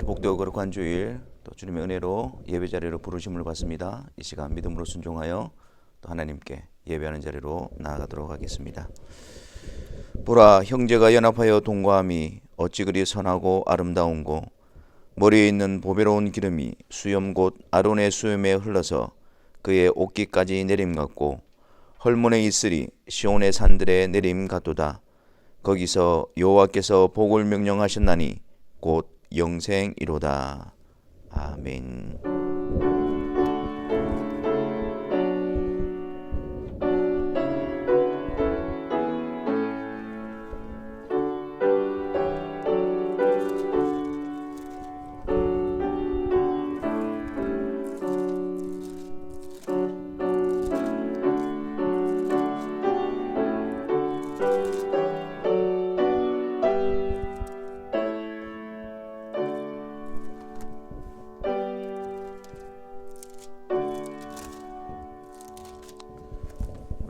복되고 거룩한 주일, 또 주님의 은혜로 예배 자리로 부르심을 받습니다. 이 시간 믿음으로 순종하여 또 하나님께 예배하는 자리로 나아가도록 하겠습니다. 보라, 형제가 연합하여 동거함이 어찌 그리 선하고 아름다운고, 머리에 있는 보배로운 기름이 수염 곧 아론의 수염에 흘러서 그의 옷깃까지 내림 같고, 헐몬의 이슬이 시온의 산들에 내림 같도다. 거기서 여호와께서 복을 명령하셨나니 곧 영생이로다. 아멘.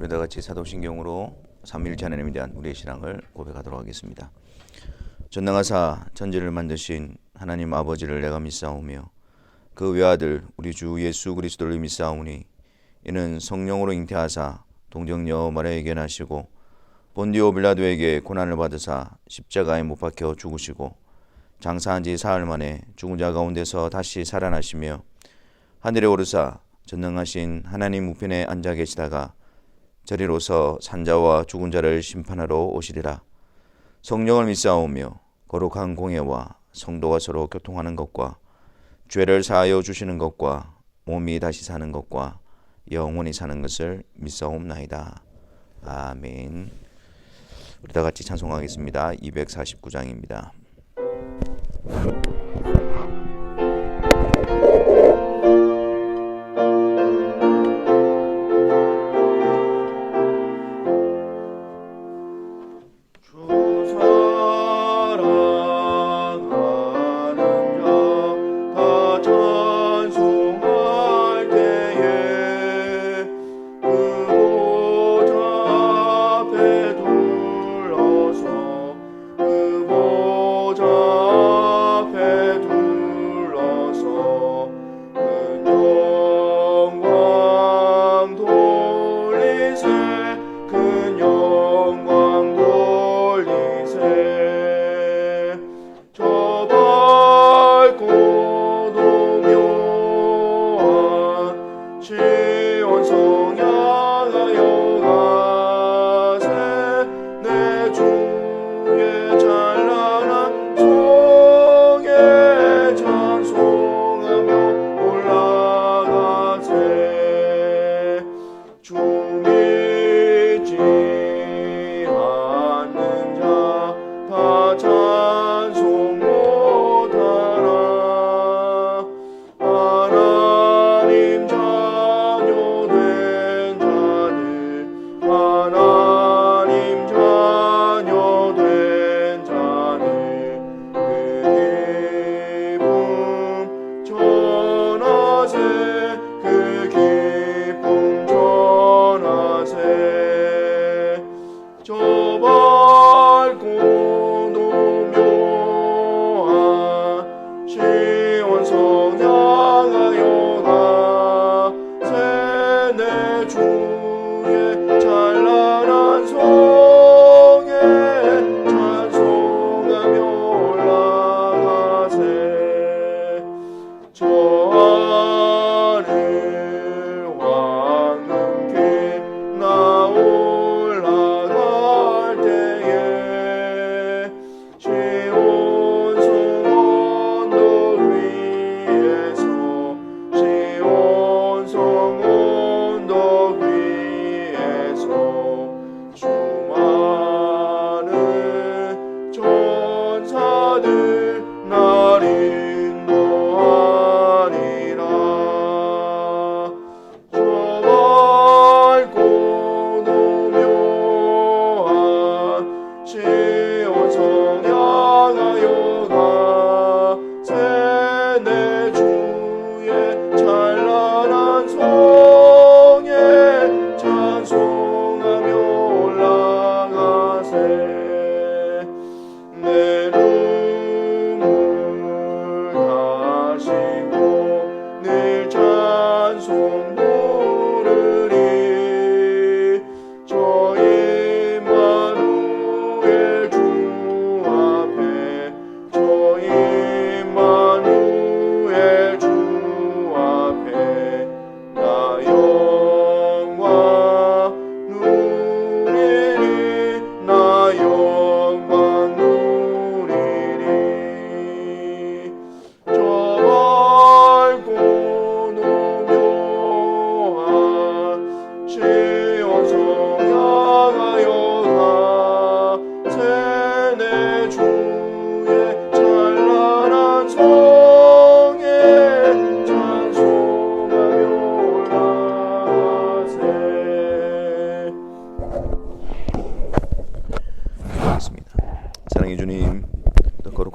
우리 다 같이 사도신경으로 삼위일체 하나님에 대한 우리의 신앙을 고백하도록 하겠습니다. 전능하사 천지를 만드신 하나님 아버지를 내가 믿사오며 그 외아들 우리 주 예수 그리스도를 믿사오니 이는 성령으로 잉태하사 동정녀 마리아에게 나시고 본디오 빌라도에게 고난을 받으사 십자가에 못 박혀 죽으시고 장사한 지 사흘 만에 죽은 자 가운데서 다시 살아나시며 하늘에 오르사 전능하신 하나님 우편에 앉아 계시다가 저리로서 산자와 죽은 자를 심판하러 오시리라. 성령을 믿사오며 거룩한 공예와 성도가 서로 교통하는 것과 죄를 사하여 주시는 것과 몸이 다시 사는 것과 영원히 사는 것을 믿사옵나이다. 아멘. 우리 다 같이 찬송하겠습니다. 249장입니다.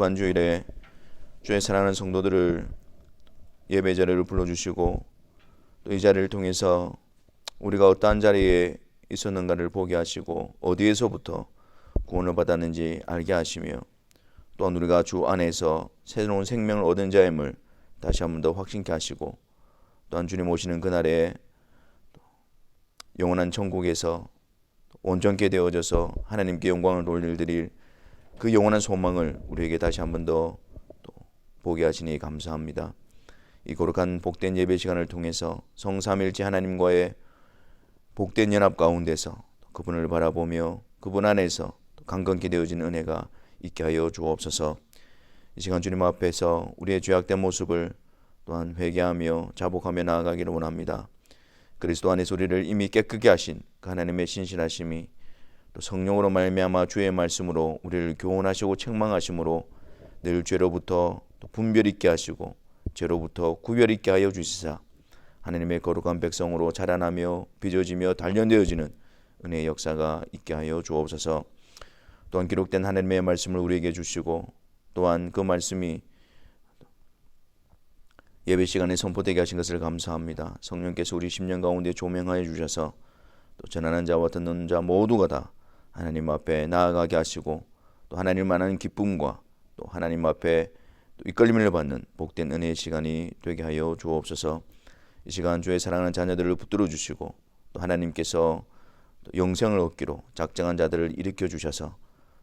거룩한 주일에 주의 사랑하는 성도들을 예배 자리를 불러주시고 또 이 자리를 통해서 우리가 어떠한 자리에 있었는가를 보게 하시고 어디에서부터 구원을 받았는지 알게 하시며 또한 우리가 주 안에서 새로운 생명을 얻은 자임을 다시 한 번 더 확신케 하시고 또한 주님 오시는 그날에 영원한 천국에서 온전케 되어져서 하나님께 영광을 돌려드릴 그 영원한 소망을 우리에게 다시 한 번 더 보게 하시니 감사합니다. 이 거룩한 복된 예배 시간을 통해서 성삼일체 하나님과의 복된 연합 가운데서 그분을 바라보며 그분 안에서 강건케 되어진 은혜가 있게 하여 주옵소서. 이 시간 주님 앞에서 우리의 죄악된 모습을 또한 회개하며 자복하며 나아가기를 원합니다. 그리스도 안에서 우리를 이미 깨끗게 하신 그 하나님의 신실하심이 또 성령으로 말미암아 주의 말씀으로 우리를 교훈하시고 책망하심으로 늘 죄로부터 또 분별 있게 하시고 죄로부터 구별 있게 하여 주시사 하나님의 거룩한 백성으로 자라나며 빚어지며 단련되어지는 은혜의 역사가 있게 하여 주옵소서. 또한 기록된 하나님의 말씀을 우리에게 주시고 또한 그 말씀이 예배 시간에 선포되게 하신 것을 감사합니다. 성령께서 우리 심령 가운데 조명하여 주셔서 또 전하는 자와 듣는 자 모두가 다 하나님 앞에 나아가게 하시고 또 하나님만한 기쁨과 또 하나님 앞에 또 이끌림을 받는 복된 은혜의 시간이 되게 하여 주옵소서. 이 시간 주의 사랑하는 자녀들을 붙들어 주시고 또 하나님께서 또 영생을 얻기로 작정한 자들을 일으켜 주셔서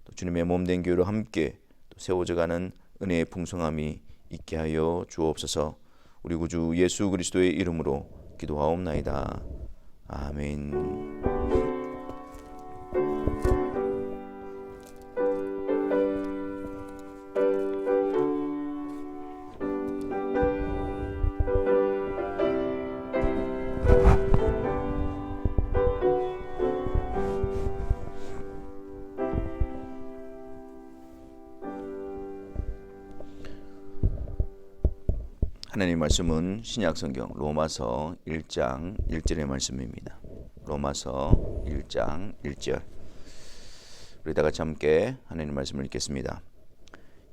또 주님의 몸된 교회로 함께 또 세워져가는 은혜의 풍성함이 있게 하여 주옵소서. 우리 구주 예수 그리스도의 이름으로 기도하옵나이다. 아멘. 하나님 말씀은 신약성경 로마서 1장 1절의 말씀입니다. 로마서 1장 1절. 우리 다 같이 함께 하나님 말씀을 읽겠습니다.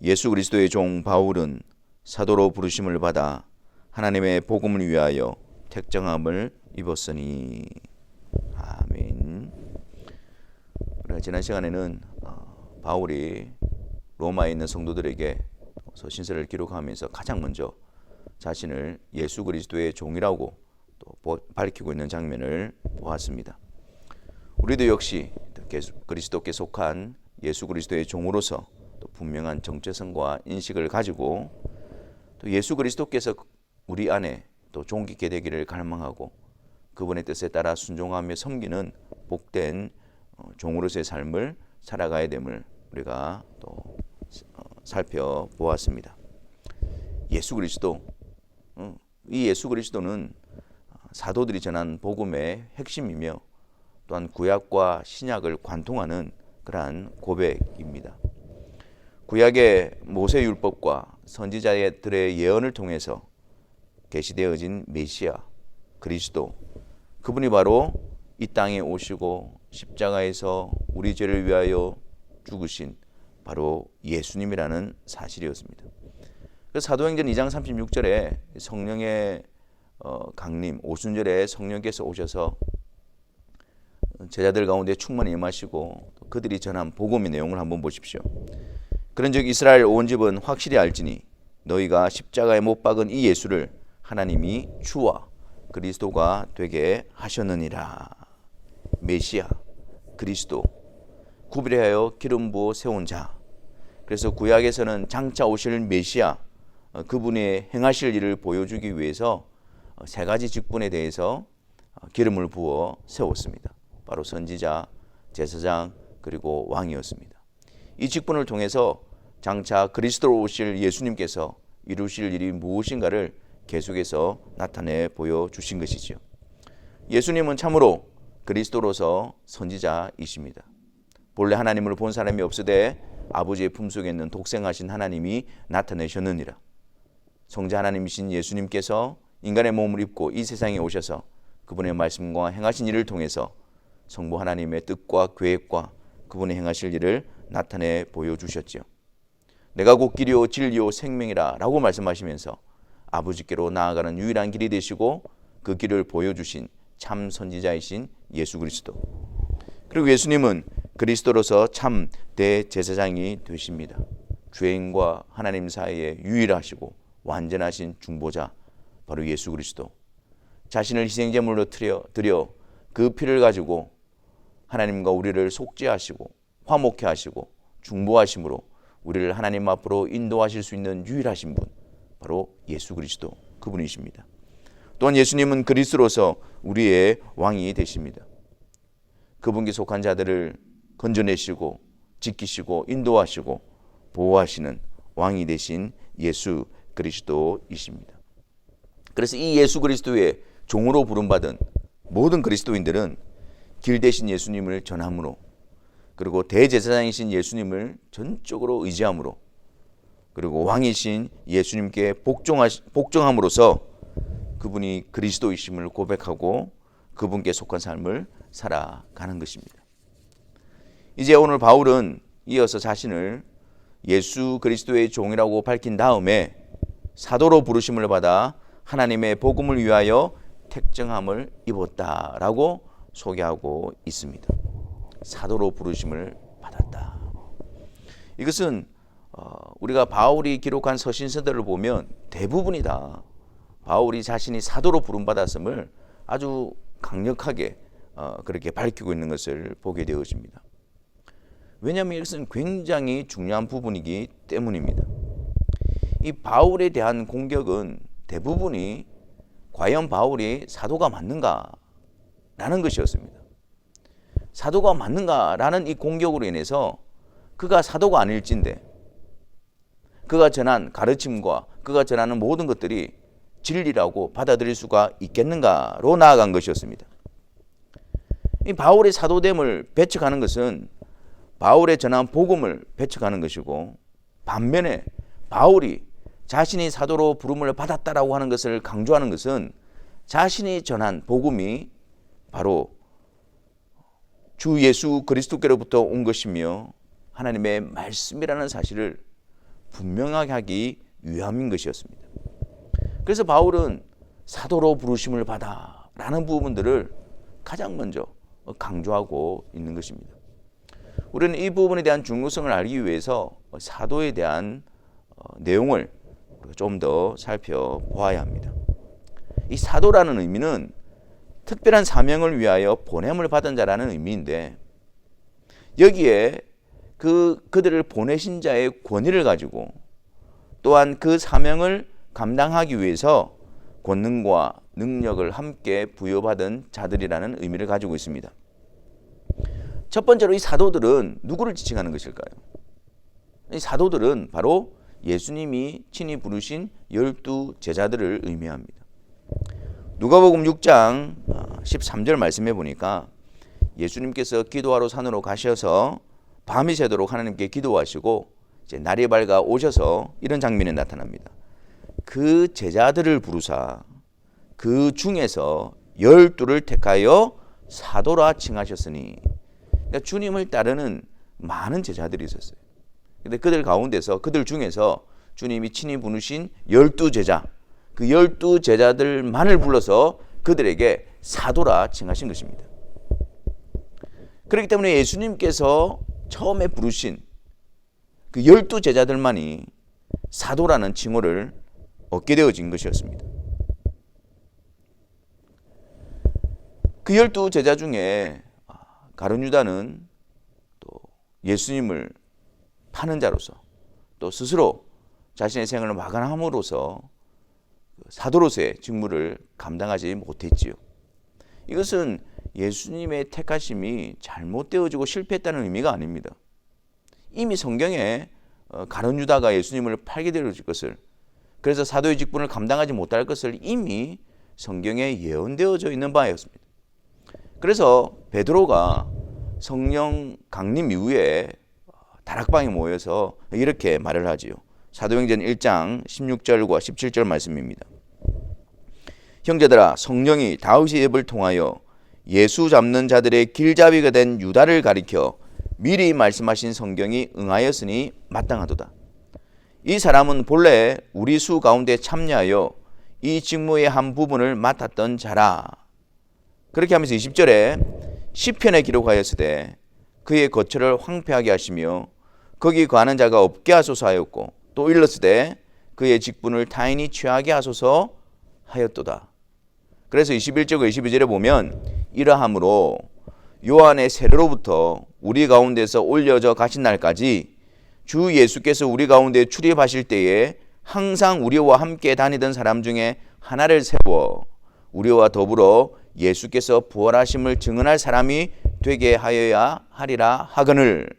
예수 그리스도의 종 바울은 사도로 부르심을 받아 하나님의 복음을 위하여 택정함을 입었으니. 아멘. 우리가 지난 시간에는 바울이 로마에 있는 성도들에게 서신서를 기록하면서 가장 먼저 자신을 예수 그리스도의 종이라고 또 밝히고 있는 장면을 보았습니다. 우리도 역시 그리스도께 속한 예수 그리스도의 종으로서 또 분명한 정체성과 인식을 가지고 또 예수 그리스도께서 우리 안에 또 존귀케 되기를 갈망하고 그분의 뜻에 따라 순종하며 섬기는 복된 종으로서의 삶을 살아가야 됨을 우리가 또 살펴보았습니다. 예수 그리스도, 이 예수 그리스도는 사도들이 전한 복음의 핵심이며 또한 구약과 신약을 관통하는 그러한 고백입니다. 구약의 모세율법과 선지자들의 예언을 통해서 계시되어진 메시아 그리스도, 그분이 바로 이 땅에 오시고 십자가에서 우리 죄를 위하여 죽으신 바로 예수님이라는 사실이었습니다. 사도행전 2장 36절에 성령의 강림, 오순절에 성령께서 오셔서 제자들 가운데 충만히 임하시고 그들이 전한 복음의 내용을 한번 보십시오. 그런즉 이스라엘 온 집은 확실히 알지니 너희가 십자가에 못 박은 이 예수를 하나님이 주와 그리스도가 되게 하셨느니라. 메시아, 그리스도, 구별하여 기름 부어 세운 자. 그래서 구약에서는 장차 오실 메시아, 그분의 행하실 일을 보여주기 위해서 세 가지 직분에 대해서 기름을 부어 세웠습니다. 바로 선지자, 제사장, 그리고 왕이었습니다. 이 직분을 통해서 장차 그리스도로 오실 예수님께서 이루실 일이 무엇인가를 계속해서 나타내 보여주신 것이죠. 예수님은 참으로 그리스도로서 선지자이십니다. 본래 하나님을 본 사람이 없으되 아버지의 품속에 있는 독생하신 하나님이 나타내셨느니라. 성자 하나님이신 예수님께서 인간의 몸을 입고 이 세상에 오셔서 그분의 말씀과 행하신 일을 통해서 성부 하나님의 뜻과 계획과 그분의 행하실 일을 나타내 보여주셨지요. 내가 곧 길이요 진리요 생명이라 라고 말씀하시면서 아버지께로 나아가는 유일한 길이 되시고 그 길을 보여주신 참 선지자이신 예수 그리스도, 그리고 예수님은 그리스도로서 참 대제사장이 되십니다. 죄인과 하나님 사이에 유일하시고 완전하신 중보자, 바로 예수 그리스도, 자신을 희생제물로 드려 그 피를 가지고 하나님과 우리를 속죄하시고 화목케 하시고 중보하심으로 우리를 하나님 앞으로 인도하실 수 있는 유일하신 분, 바로 예수 그리스도, 그분이십니다. 또한 예수님은 그리스도로서 우리의 왕이 되십니다. 그분께 속한 자들을 건져내시고 지키시고 인도하시고 보호하시는 왕이 되신 예수 그리스도이십니다. 그래서 이 예수 그리스도의 종으로 부름받은 모든 그리스도인들은 길 대신 예수님을 전함으로, 그리고 대제사장이신 예수님을 전적으로 의지함으로, 그리고 왕이신 예수님께 복종함으로써 그분이 그리스도이심을 고백하고 그분께 속한 삶을 살아가는 것입니다. 이제 오늘 바울은 이어서 자신을 예수 그리스도의 종이라고 밝힌 다음에 사도로 부르심을 받아 하나님의 복음을 위하여 택정함을 입었다라고 소개하고 있습니다. 사도로 부르심을 받았다. 이것은 우리가 바울이 기록한 서신서들을 보면 대부분이 다 바울이 자신이 사도로 부름받았음을 아주 강력하게 그렇게 밝히고 있는 것을 보게 되어집니다. 왜냐하면 이것은 굉장히 중요한 부분이기 때문입니다. 이 바울에 대한 공격은 대부분이 과연 바울이 사도가 맞는가라는 것이었습니다. 사도가 맞는가라는 이 공격으로 인해서 그가 사도가 아닐진데 그가 전한 가르침과 그가 전하는 모든 것들이 진리라고 받아들일 수가 있겠는가로 나아간 것이었습니다. 이 바울의 사도됨을 배척하는 것은 바울의 전한 복음을 배척하는 것이고, 반면에 바울이 자신이 사도로 부름을 받았다라고 하는 것을 강조하는 것은 자신이 전한 복음이 바로 주 예수 그리스도께로부터 온 것이며 하나님의 말씀이라는 사실을 분명하게 하기 위함인 것이었습니다. 그래서 바울은 사도로 부르심을 받아 라는 부분들을 가장 먼저 강조하고 있는 것입니다. 우리는 이 부분에 대한 중요성을 알기 위해서 사도에 대한 내용을 좀 더 살펴보아야 합니다. 이 사도라는 의미는 특별한 사명을 위하여 보냄을 받은 자라는 의미인데, 여기에 그들을 보내신 자의 권위를 가지고 또한 그 사명을 감당하기 위해서 권능과 능력을 함께 부여받은 자들이라는 의미를 가지고 있습니다. 첫 번째로 이 사도들은 누구를 지칭하는 것일까요? 이 사도들은 바로 예수님이 친히 부르신 12 제자들을 의미합니다. 누가복음 6장 13절 말씀해 보니까 예수님께서 기도하러 산으로 가셔서 밤이 새도록 하나님께 기도하시고 이제 날이 밝아 오셔서 이런 장면이 나타납니다. 그 제자들을 부르사 그 중에서 12를 택하여 사도라 칭하셨으니, 그러니까 주님을 따르는 많은 제자들이 있었어요. 근데 그들 중에서 주님이 친히 부르신 12 제자, 그 12 제자들만을 불러서 그들에게 사도라 칭하신 것입니다. 그렇기 때문에 예수님께서 처음에 부르신 그 12 제자들만이 사도라는 칭호를 얻게 되어진 것이었습니다. 그 12 제자 중에 가룟 유다는 또 예수님을 파는 자로서, 또 스스로 자신의 생을 마감함으로써 사도로서의 직무를 감당하지 못했지요. 이것은 예수님의 택하심이 잘못되어지고 실패했다는 의미가 아닙니다. 이미 성경에 가룟 유다가 예수님을 팔게 될 것을, 그래서 사도의 직분을 감당하지 못할 것을 이미 성경에 예언되어져 있는 바였습니다. 그래서 베드로가 성령 강림 이후에 다락방에 모여서 이렇게 말을 하지요. 사도행전 1장 16절과 17절 말씀입니다. 형제들아, 성령이 다윗의 입을 통하여 예수 잡는 자들의 길잡이가 된 유다를 가리켜 미리 말씀하신 성경이 응하였으니 마땅하도다. 이 사람은 본래 우리 수 가운데 참여하여 이 직무의 한 부분을 맡았던 자라. 그렇게 하면서 20절에 시편에 기록하였으되 그의 거처를 황폐하게 하시며 거기 거하는 자가 없게 하소서 하였고 또 일렀으되 그의 직분을 타인이 취하게 하소서 하였도다. 그래서 21절과 22절에 보면 이러함으로 요한의 세례로부터 우리 가운데서 올려져 가신 날까지 주 예수께서 우리 가운데 출입하실 때에 항상 우리와 함께 다니던 사람 중에 하나를 세워 우리와 더불어 예수께서 부활하심을 증언할 사람이 되게 하여야 하리라 하거늘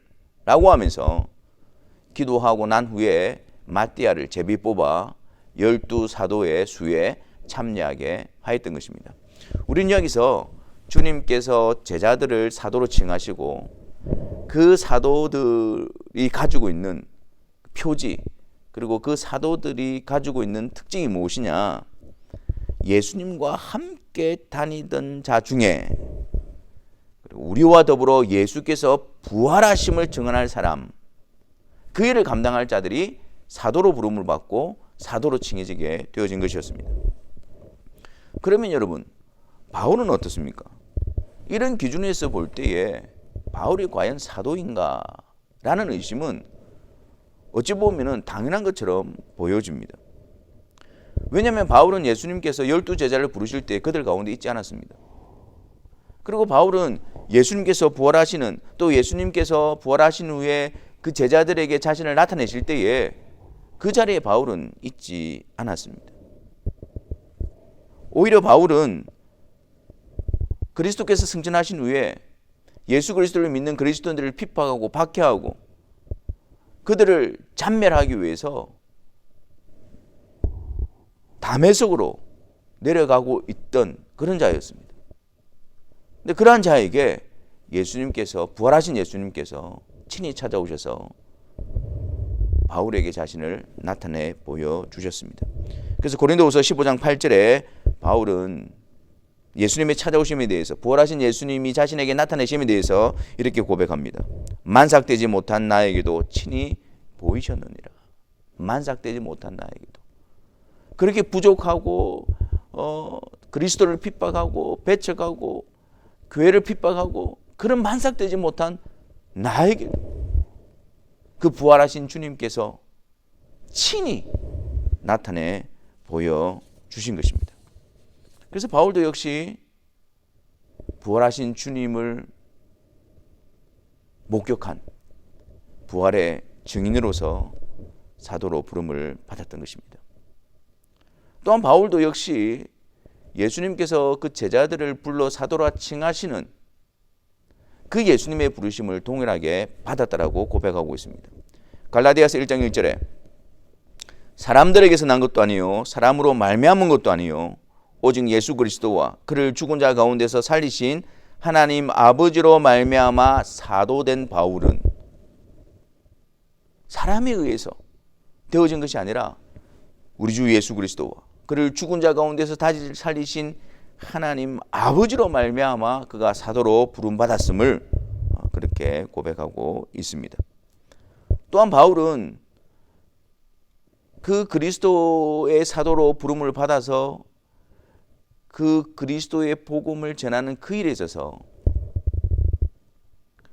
라고 하면서 기도하고 난 후에 마띠아를 제비 뽑아 12사도의 수에 참여하게 하였던 것입니다. 우리는 여기서 주님께서 제자들을 사도로 칭하시고 그 사도들이 가지고 있는 표지 그리고 그 사도들이 가지고 있는 특징이 무엇이냐, 예수님과 함께 다니던 자 중에 우리와 더불어 예수께서 부활하심을 증언할 사람, 그 일을 감당할 자들이 사도로 부름을 받고 사도로 칭해지게 되어진 것이었습니다. 그러면 여러분, 바울은 어떻습니까? 이런 기준에서 볼 때에 바울이 과연 사도인가? 라는 의심은 어찌 보면 당연한 것처럼 보여집니다. 왜냐하면 바울은 예수님께서 12제자를 부르실 때 그들 가운데 있지 않았습니다. 그리고 바울은 예수님께서 부활하시는, 또 예수님께서 부활하신 후에 그 제자들에게 자신을 나타내실 때에 그 자리에 바울은 있지 않았습니다. 오히려 바울은 그리스도께서 승천하신 후에 예수 그리스도를 믿는 그리스도인들을 핍박하고 박해하고 그들을 잔멸하기 위해서 다메섹으로 내려가고 있던 그런 자였습니다. 근데 그러한 자에게 예수님께서, 부활하신 예수님께서 친히 찾아오셔서 바울에게 자신을 나타내 보여주셨습니다. 그래서 고린도후서 15장 8절에 바울은 예수님의 찾아오심에 대해서, 부활하신 예수님이 자신에게 나타내심에 대해서 이렇게 고백합니다. 만삭되지 못한 나에게도 친히 보이셨느니라. 만삭되지 못한 나에게도. 그렇게 부족하고 그리스도를 핍박하고 배척하고 교회를 핍박하고 그런 만삭되지 못한 나에게 그 부활하신 주님께서 친히 나타내 보여주신 것입니다. 그래서 바울도 역시 부활하신 주님을 목격한 부활의 증인으로서 사도로 부름을 받았던 것입니다. 또한 바울도 역시 예수님께서 그 제자들을 불러 사도라 칭하시는 그 예수님의 부르심을 동일하게 받았다라고 고백하고 있습니다. 갈라디아서 1장 1절에 사람들에게서 난 것도 아니요 사람으로 말미암은 것도 아니요 오직 예수 그리스도와 그를 죽은 자 가운데서 살리신 하나님 아버지로 말미암아 사도된 바울은 사람에 의해서 되어진 것이 아니라 우리 주 예수 그리스도와 그를 죽은 자 가운데서 다시 살리신 하나님 아버지로 말미암아 그가 사도로 부름받았음을 그렇게 고백하고 있습니다. 또한 바울은 그 그리스도의 사도로 부름을 받아서 그 그리스도의 복음을 전하는 그 일에 있어서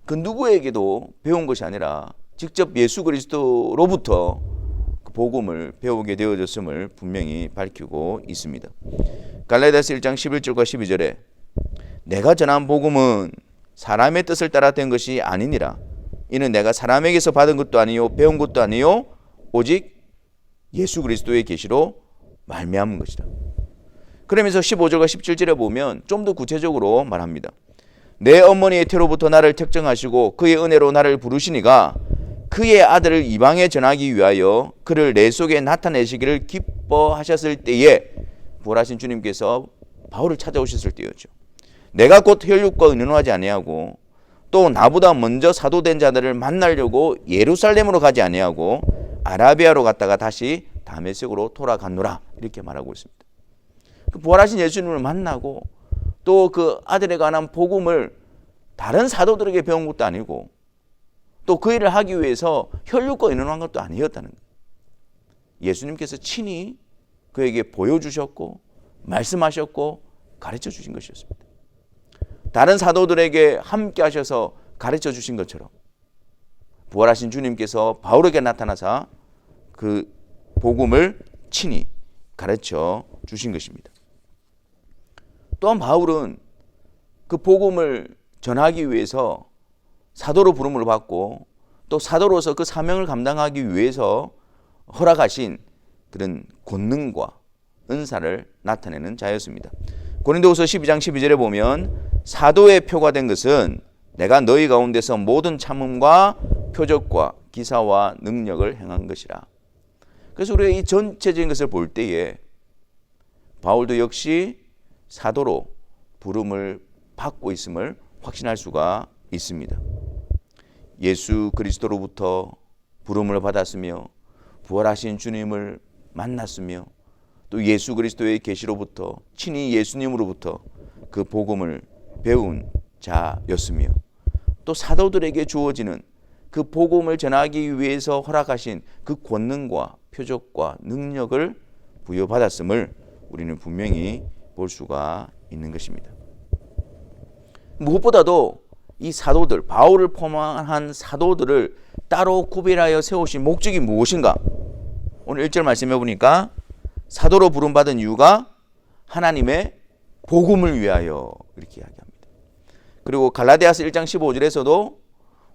그 누구에게도 배운 것이 아니라 직접 예수 그리스도로부터 그 복음을 배우게 되어졌음을 분명히 밝히고 있습니다. 갈라디아서 1장 11절과 12절에 내가 전한 복음은 사람의 뜻을 따라 된 것이 아니니라. 이는 내가 사람에게서 받은 것도 아니요 배운 것도 아니요 오직 예수 그리스도의 계시로 말미암은 것이다. 그러면서 15절과 17절에 보면 좀 더 구체적으로 말합니다. 내 어머니의 태로부터 나를 택정하시고 그의 은혜로 나를 부르시니가 그의 아들을 이방에 전하기 위하여 그를 내 속에 나타내시기를 기뻐하셨을 때에 부활하신 주님께서 바울을 찾아오셨을 때였죠. 내가 곧 혈육과 의논하지 아니하고 또 나보다 먼저 사도된 자들을 만나려고 예루살렘으로 가지 아니하고 아라비아로 갔다가 다시 다메섹으로 돌아갔노라 이렇게 말하고 있습니다. 그 부활하신 예수님을 만나고 또 그 아들에 관한 복음을 다른 사도들에게 배운 것도 아니고 또 그 일을 하기 위해서 혈육과 의논한 것도 아니었다는 거예요. 예수님께서 친히 그에게 보여주셨고 말씀하셨고 가르쳐 주신 것이었습니다. 다른 사도들에게 함께 하셔서 가르쳐 주신 것처럼 부활하신 주님께서 바울에게 나타나사 그 복음을 친히 가르쳐 주신 것입니다. 또한 바울은 그 복음을 전하기 위해서 사도로 부름을 받고 또 사도로서 그 사명을 감당하기 위해서 허락하신 그런 권능과 은사를 나타내는 자였습니다. 고린도후서 12장 12절에 보면 사도의 표가 된 것은 내가 너희 가운데서 모든 참음과 표적과 기사와 능력을 행한 것이라. 그래서 우리가 이 전체적인 것을 볼 때에 바울도 역시 사도로 부름을 받고 있음을 확신할 수가 있습니다. 예수 그리스도로부터 부름을 받았으며 부활하신 주님을 만났으며 또 예수 그리스도의 계시로부터 친히 예수님으로부터 그 복음을 배운 자였으며 또 사도들에게 주어지는 그 복음을 전하기 위해서 허락하신 그 권능과 표적과 능력을 부여받았음을 우리는 분명히 볼 수가 있는 것입니다. 무엇보다도 이 사도들, 바울을 포함한 사도들을 따로 구별하여 세우신 목적이 무엇인가? 오늘 1절 말씀해 보니까 사도로 부름받은 이유가 하나님의 복음을 위하여 이렇게 이야기합니다. 그리고 갈라디아서 1장 15절에서도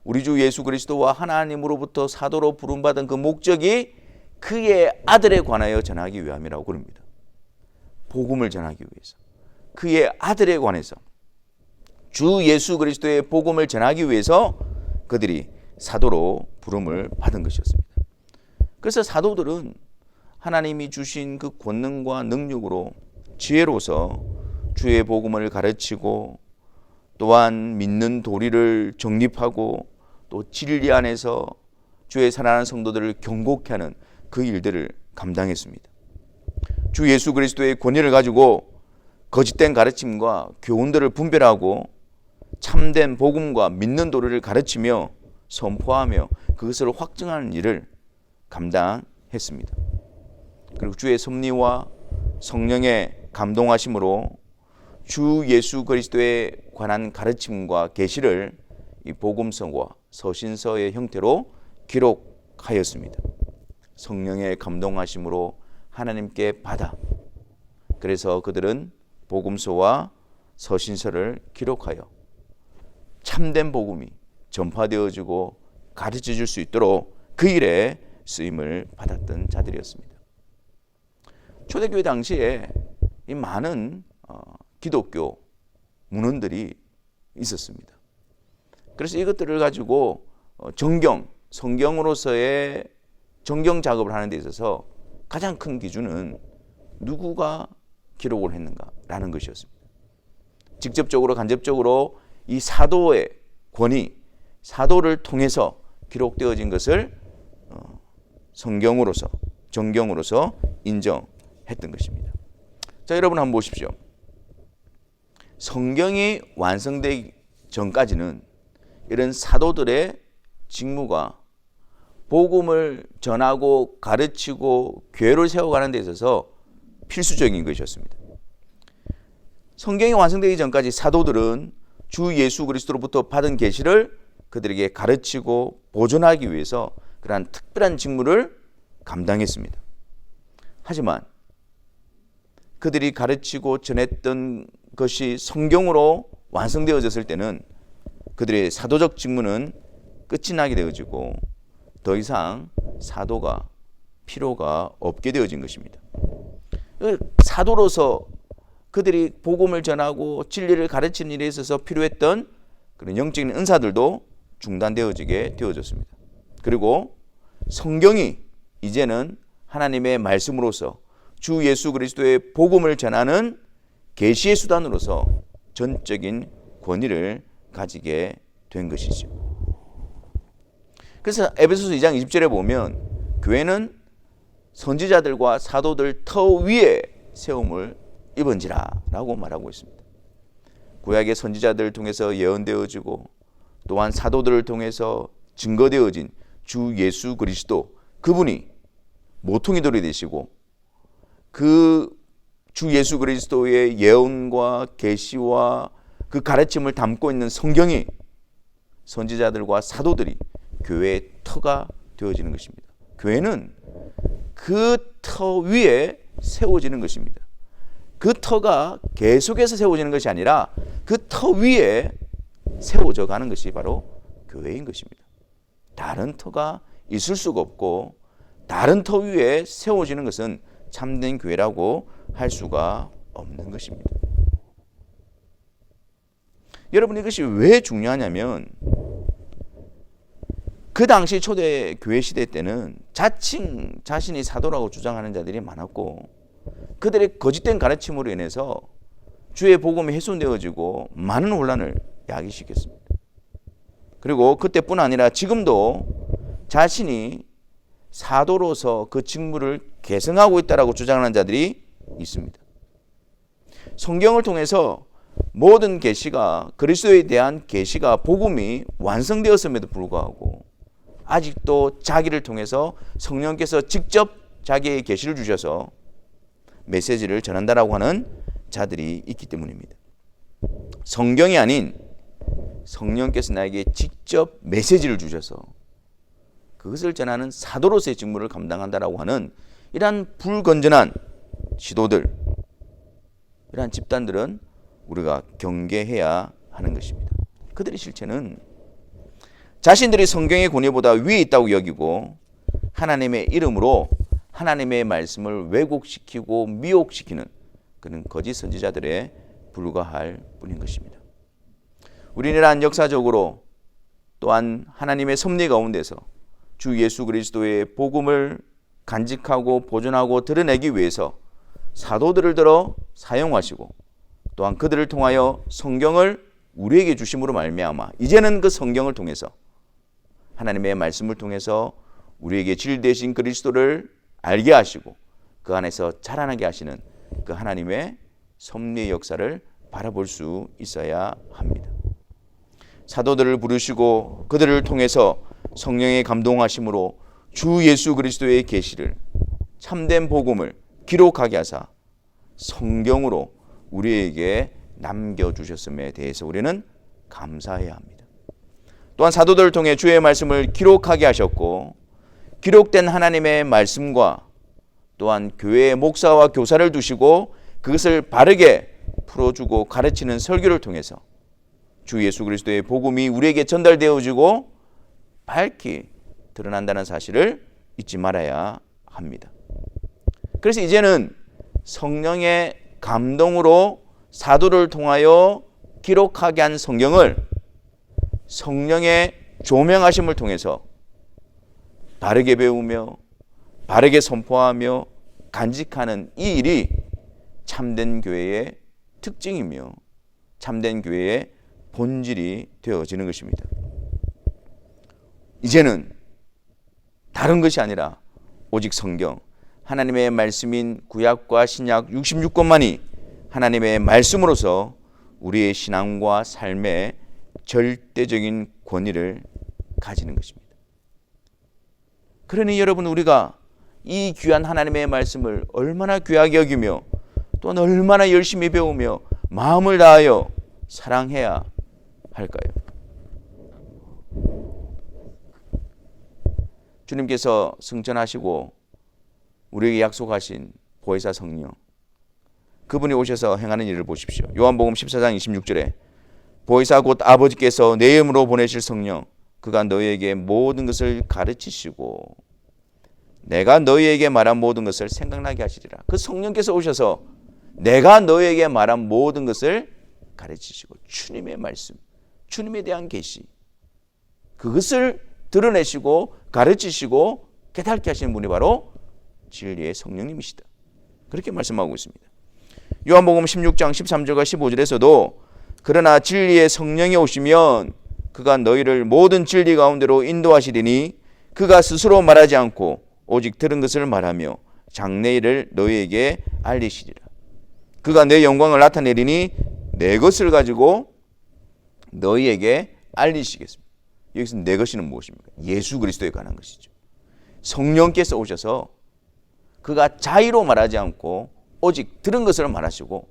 우리 주 예수 그리스도와 하나님으로부터 사도로 부름받은 그 목적이 그의 아들에 관하여 전하기 위함이라고 그럽니다. 복음을 전하기 위해서 그의 아들에 관해서 주 예수 그리스도의 복음을 전하기 위해서 그들이 사도로 부름을 받은 것이었습니다. 그래서 사도들은 하나님이 주신 그 권능과 능력으로 지혜로서 주의 복음을 가르치고 또한 믿는 도리를 정립하고 또 진리 안에서 주의 사랑하는 성도들을 경고케 하는 그 일들을 감당했습니다. 주 예수 그리스도의 권위를 가지고 거짓된 가르침과 교훈들을 분별하고 참된 복음과 믿는 도리를 가르치며 선포하며 그것을 확증하는 일을 감당했습니다. 그리고 주의 섭리와 성령의 감동하심으로 주 예수 그리스도에 관한 가르침과 계시를 이 복음서와 서신서의 형태로 기록하였습니다. 성령의 감동하심으로 하나님께 받아 그래서 그들은 복음서와 서신서를 기록하여 참된 복음이 전파되어지고 가르쳐 줄 수 있도록 그 일에 쓰임을 받았던 자들이었습니다. 초대교회 당시에 이 많은 기독교 문헌들이 있었습니다. 그래서 이것들을 가지고 성경으로서의 정경 작업을 하는 데 있어서 가장 큰 기준은 누구가 기록을 했는가라는 것이었습니다. 직접적으로 간접적으로 이 사도의 권위, 사도를 통해서 기록되어진 것을 성경으로서 정경으로서 인정했던 것입니다. 자, 여러분 한번 보십시오. 성경이 완성되기 전까지는 이런 사도들의 직무가 복음을 전하고 가르치고 교회를 세워가는 데 있어서 필수적인 것이었습니다. 성경이 완성되기 전까지 사도들은 주 예수 그리스도로부터 받은 계시를 그들에게 가르치고 보존하기 위해서 그러한 특별한 직무를 감당했습니다. 하지만 그들이 가르치고 전했던 것이 성경으로 완성되어졌을 때는 그들의 사도적 직무는 끝이 나게 되어지고 더 이상 사도가 필요가 없게 되어진 것입니다. 사도로서 그들이 복음을 전하고 진리를 가르치는 일에 있어서 필요했던 그런 영적인 은사들도 중단되어지게 되어졌습니다. 그리고 성경이 이제는 하나님의 말씀으로서 주 예수 그리스도의 복음을 전하는 계시의 수단으로서 전적인 권위를 가지게 된 것이죠. 그래서 에베소서 2장 20절에 보면 교회는 선지자들과 사도들 터 위에 세움을 입은지라 라고 말하고 있습니다. 구약의 선지자들을 통해서 예언되어지고 또한 사도들을 통해서 증거되어진 주 예수 그리스도 그분이 모퉁이돌이 되시고 그 주 예수 그리스도의 예언과 계시와 그 가르침을 담고 있는 성경이 선지자들과 사도들이 교회의 터가 되어지는 것입니다. 교회는 그 터 위에 세워지는 것입니다. 그 터가 계속해서 세워지는 것이 아니라 그 터 위에 세워져 가는 것이 바로 교회인 것입니다. 다른 터가 있을 수가 없고 다른 터 위에 세워지는 것은 참된 교회라고 할 수가 없는 것입니다. 여러분, 이것이 왜 중요하냐면 그 당시 초대 교회 시대 때는 자칭 자신이 사도라고 주장하는 자들이 많았고 그들의 거짓된 가르침으로 인해서 주의 복음이 훼손되어지고 많은 혼란을 야기시켰습니다. 그리고 그때뿐 아니라 지금도 자신이 사도로서 그 직무를 계승하고 있다라고 주장하는 자들이 있습니다. 성경을 통해서 모든 계시가 그리스도에 대한 계시가 복음이 완성되었음에도 불구하고 아직도 자기를 통해서 성령께서 직접 자기의 계시를 주셔서 메시지를 전한다라고 하는 자들이 있기 때문입니다. 성경이 아닌 성령께서 나에게 직접 메시지를 주셔서 그것을 전하는 사도로서의 직무를 감당한다라고 하는 이러한 불건전한 지도들, 이러한 집단들은 우리가 경계해야 하는 것입니다. 그들의 실체는 자신들이 성경의 권위보다 위에 있다고 여기고 하나님의 이름으로 하나님의 말씀을 왜곡시키고 미혹시키는 그런 거짓 선지자들에 불과할 뿐인 것입니다. 우리는 역사적으로 또한 하나님의 섭리 가운데서 주 예수 그리스도의 복음을 간직하고 보존하고 드러내기 위해서 사도들을 들어 사용하시고 또한 그들을 통하여 성경을 우리에게 주심으로 말미암아 이제는 그 성경을 통해서 하나님의 말씀을 통해서 우리에게 질 되신 그리스도를 알게 하시고 그 안에서 자라나게 하시는 그 하나님의 섭리의 역사를 바라볼 수 있어야 합니다. 사도들을 부르시고 그들을 통해서 성령의 감동하심으로 주 예수 그리스도의 계시를 참된 복음을 기록하게 하사 성경으로 우리에게 남겨주셨음에 대해서 우리는 감사해야 합니다. 또한 사도들을 통해 주의 말씀을 기록하게 하셨고 기록된 하나님의 말씀과 또한 교회의 목사와 교사를 두시고 그것을 바르게 풀어주고 가르치는 설교를 통해서 주 예수 그리스도의 복음이 우리에게 전달되어지고 밝히 드러난다는 사실을 잊지 말아야 합니다. 그래서 이제는 성령의 감동으로 사도를 통하여 기록하게 한 성경을 성령의 조명하심을 통해서 바르게 배우며 바르게 선포하며 간직하는 이 일이 참된 교회의 특징이며 참된 교회의 본질이 되어지는 것입니다. 이제는 다른 것이 아니라 오직 성경, 하나님의 말씀인 구약과 신약 66권만이 하나님의 말씀으로서 우리의 신앙과 삶의 절대적인 권위를 가지는 것입니다. 그러니 여러분, 우리가 이 귀한 하나님의 말씀을 얼마나 귀하게 여기며 또한 얼마나 열심히 배우며 마음을 다하여 사랑해야 할까요? 주님께서 승천하시고 우리에게 약속하신 보혜사 성령, 그분이 오셔서 행하는 일을 보십시오. 요한복음 14장 26절에 보혜사 곧 아버지께서 내 이름으로 보내실 성령, 그가 너희에게 모든 것을 가르치시고 내가 너희에게 말한 모든 것을 생각나게 하시리라. 그 성령께서 오셔서 내가 너희에게 말한 모든 것을 가르치시고 주님의 말씀, 주님에 대한 계시, 그것을 드러내시고 가르치시고 깨닫게 하시는 분이 바로 진리의 성령님이시다. 그렇게 말씀하고 있습니다. 요한복음 16장 13절과 15절에서도 그러나 진리의 성령이 오시면 그가 너희를 모든 진리 가운데로 인도하시리니 그가 스스로 말하지 않고 오직 들은 것을 말하며 장래일을 너희에게 알리시리라. 그가 내 영광을 나타내리니 내 것을 가지고 너희에게 알리시겠습니다. 여기서 내 것이는 무엇입니까? 예수 그리스도에 관한 것이죠. 성령께서 오셔서 그가 자의로 말하지 않고 오직 들은 것을 말하시고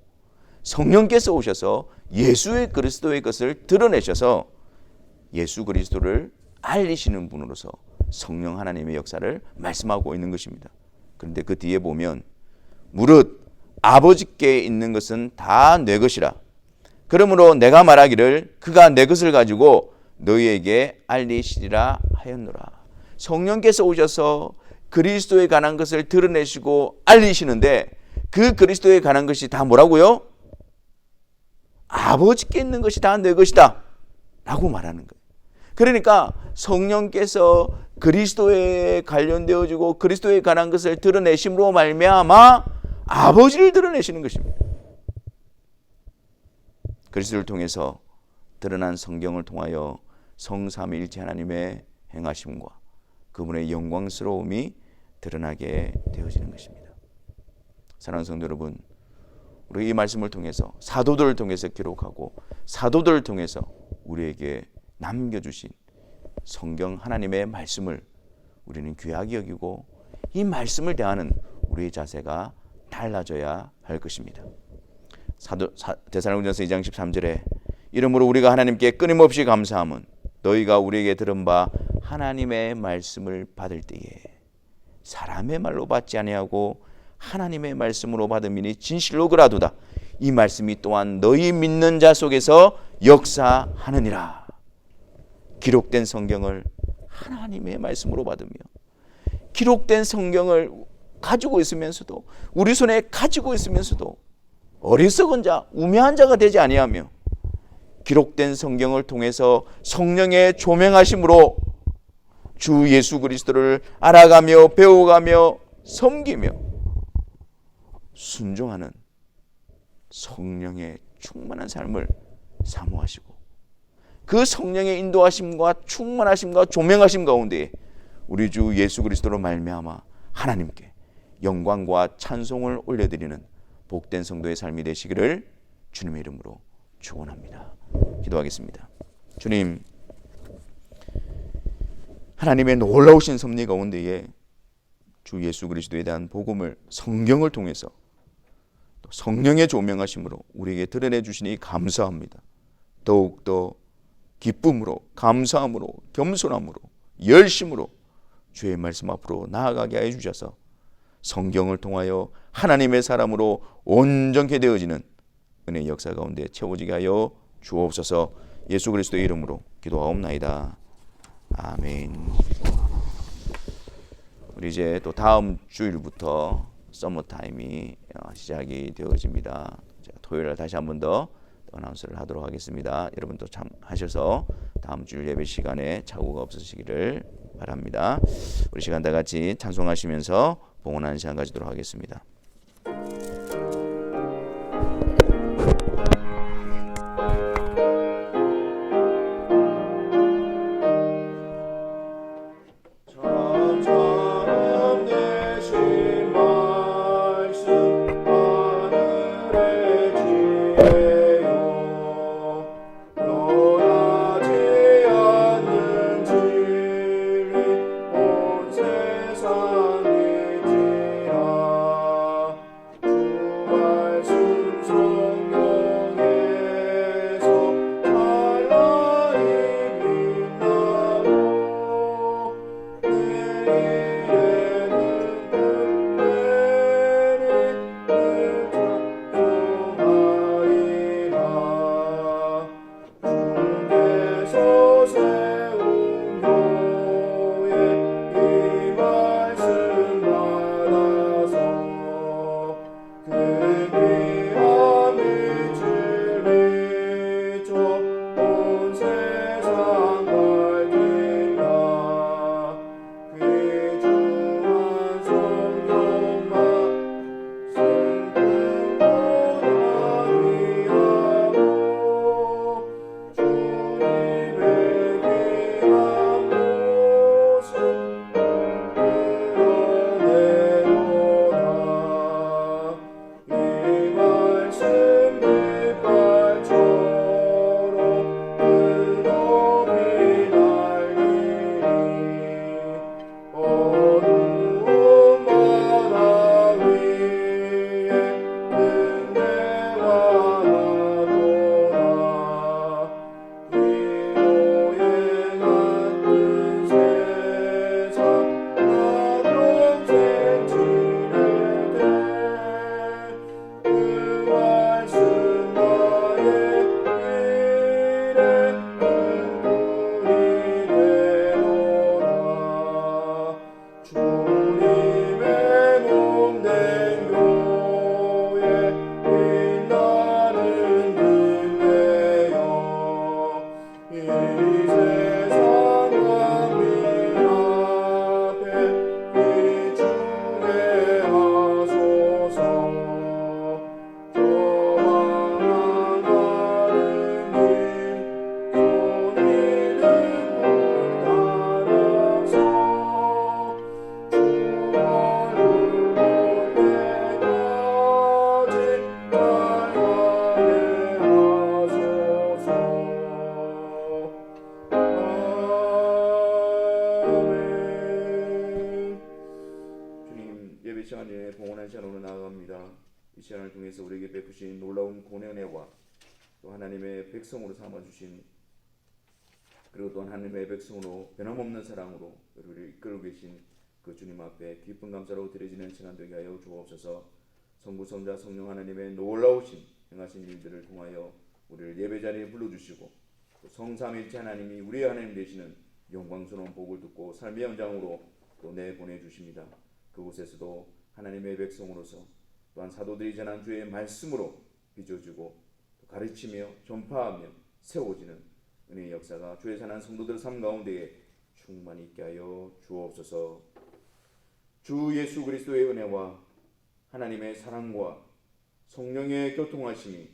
성령께서 오셔서 예수의 그리스도의 것을 드러내셔서 예수 그리스도를 알리시는 분으로서 성령 하나님의 역사를 말씀하고 있는 것입니다. 그런데 그 뒤에 보면 무릇 아버지께 있는 것은 다 내 것이라. 그러므로 내가 말하기를 그가 내 것을 가지고 너희에게 알리시리라 하였노라. 성령께서 오셔서 그리스도에 관한 것을 드러내시고 알리시는데 그 그리스도에 관한 것이 다 뭐라고요? 아버지께 있는 것이 다 내 것이다 라고 말하는 거예요. 그러니까 성령께서 그리스도에 관련되어지고 그리스도에 관한 것을 드러내심으로 말미암아 아버지를 드러내시는 것입니다. 그리스도를 통해서 드러난 성경을 통하여 성삼위일체 하나님의 행하심과 그분의 영광스러움이 드러나게 되어지는 것입니다. 사랑하는 성도 여러분, 우리 이 말씀을 통해서 사도들을 통해서 기록하고 사도들을 통해서 우리에게 남겨주신 성경 하나님의 말씀을 우리는 귀하게 여기고 이 말씀을 대하는 우리의 자세가 달라져야 할 것입니다. 데살로니가전서 2장 13절에 이러므로 우리가 하나님께 끊임없이 감사함은 너희가 우리에게 들은 바 하나님의 말씀을 받을 때에 사람의 말로 받지 아니하고 하나님의 말씀으로 받음이니 진실로 그라도다. 이 말씀이 또한 너희 믿는 자 속에서 역사하느니라. 기록된 성경을 하나님의 말씀으로 받으며 기록된 성경을 가지고 있으면서도 우리 손에 가지고 있으면서도 어리석은 자, 우매한 자가 되지 아니하며 기록된 성경을 통해서 성령의 조명하심으로 주 예수 그리스도를 알아가며 배워가며 섬기며 순종하는 성령의 충만한 삶을 사모하시고 그 성령의 인도하심과 충만하심과 조명하심 가운데 우리 주 예수 그리스도로 말미암아 하나님께 영광과 찬송을 올려드리는 복된 성도의 삶이 되시기를 주님의 이름으로 축원합니다. 기도하겠습니다. 주님, 하나님의 놀라우신 섭리 가운데에 주 예수 그리스도에 대한 복음을 성경을 통해서 또 성령의 조명하심으로 우리에게 드러내 주시니 감사합니다. 더욱더 기쁨으로, 감사함으로, 겸손함으로, 열심으로 주의 말씀 앞으로 나아가게 해 주셔서 성경을 통하여 하나님의 사람으로 온전케 되어지는 은혜의 역사 가운데 채워지게 하여 주옵소서. 예수 그리스도의 이름으로 기도하옵나이다. 아멘. 우리 이제 또 다음 주일부터 서머타임이 시작이 되어집니다. 토요일에 다시 한 번 더 어나운서를 하도록 하겠습니다. 여러분도 참하셔서 다음 주일 예배 시간에 착오가 없으시기를 바랍니다. 우리 시간 다 같이 찬송하시면서 봉헌하는 시간 가지도록 하겠습니다. 세상이지라 예배 시간에 봉헌한 시간으로 나아갑니다. 이 시간을 통해서 우리에게 베푸신 놀라운 권한혜와 또 하나님의 백성으로 삼아주신, 그리고 또 하나님의 백성으로 변함없는 사랑으로 우리를 이끌고 계신 그 주님 앞에 기쁜 감사로 드려지는 시간 되게 하여 주옵소서. 성부 성자 성령 하나님의 놀라우신 행하신 일들을 통하여 우리를 예배 자리에 불러주시고, 또 성삼일체 하나님이 우리의 하나님 되시는 영광스러운 복을 듣고 삶의 현장으로 또 내보내주십니다. 그곳에서도 하나님의 백성으로서 또한 사도들이 전한 주의 말씀으로 빚어지고 가르치며 전파하며 세워지는 은혜의 역사가 주의 사는 성도들 삶 가운데에 충만히 있게 하여 주옵소서. 주 예수 그리스도의 은혜와 하나님의 사랑과 성령의 교통하심이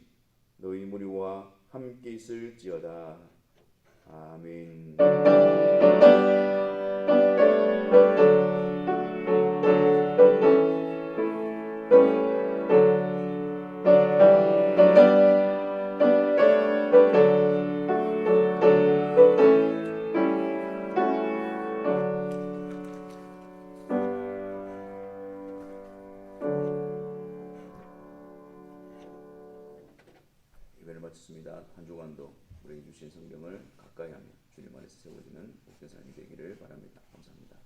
너희 무리와 함께 있을지어다. 아멘. 예배를 마쳤습니다. 한 주간도 우리에게 주신 성경을 가까이 하며 주님 안에서 세워지는 복된 삶이 되기를 바랍니다. 감사합니다.